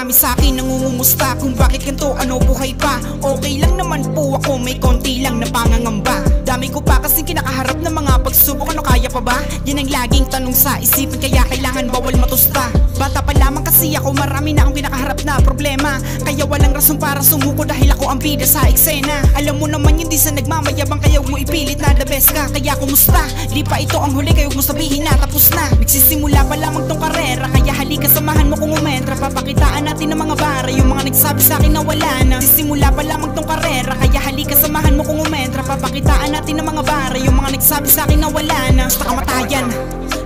marami sa akin nangungumusta kung bakit ganito, ano buhay pa. Okay lang naman po ako, may konti lang na pangangamba. Dami ko pa kasing kinakaharap ng mga pagsubok, ano kaya pa ba? Yan ang laging tanong sa isipin, kaya kailangan bawal matusta. Bata pa lamang kasi ako, marami na akong kinakaharap na problema. Kaya walang rason para sumuko dahil ako ang bida sa eksena. Alam mo naman hindi sa nagmamayabang, kaya huwag mo ipilit na the best ka. Kaya kumusta? Di pa ito ang huli, kaya huwag mo sabihin na tapos na. Nagsisimula pa lamang tong karera, kaya halika samahan mo kung umentra. Papakitaan natin ng mga bara, yung mga nagsabi sa akin na wala na. Nagsisimula pa lamang tong karera, kaya halika samahan mo kung umentra. Papakitaan natin ng mga bara, yung mga nagsabi sa akin na wala na. Basta kamatayan,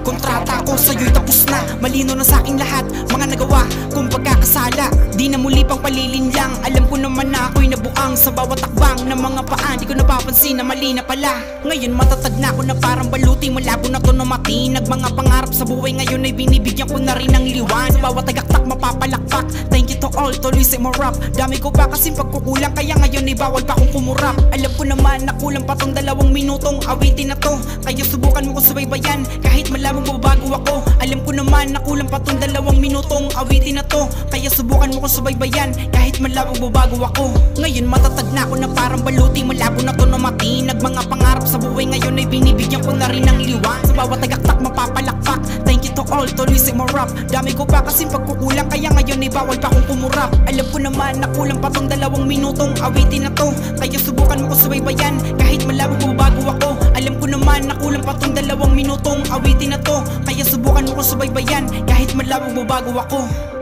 kontrata ko sa'yo'y tapos na. Malino na sa'king lahat, mga nagawa kung pagkakasala. Di na muli pang palilinlang, alam ko naman na ako'y nabuang sa bawat takbang ng mga paan. Di ko napapansin na mali na pala. Ngayon matatag na ako na parang baluti, malabo na to na matinag. Mga pangarap sa buhay ngayon ay binibigyan ko na rin ng liwan. Sa bawat tagaktak mapapalakpak, thank you to all, tuloy si mo rap. Dami ko pa kasing pagkukulang, kaya ngayon ay bawal pa kong kumurap. Alam ko naman na kulang pa tong 2 minutong awitin na to, kaya subukan mo kong subaybayan kahit malabo bago ako. Alam ko naman na kulang pa tong 2 minutong awitin na to, kaya subukan mo kong subaybayan kahit malabo bago ako. Ngayon matatag na ako na parang baluti, malabo na to na matinag. Mga pangarap sa buhay ngayon ay binibigyan ko na rin ng liwan. Sa bawat tagaktak mapapalakpak, thank you to all, tuloy si mo rap. Dami ko pa kasing pagkukulang, kaya ngayon ay bawal pa kong kumurap. Alam ko naman na kulang pa tong 2 minutong awitin na to, kaya subukan mo kong subaybayan kahit malabo bago ako. Alam ko naman na kulang pa tong 2 minutong awitin na to, kaya subukan mo kong subaybayan kahit malabo bago ako.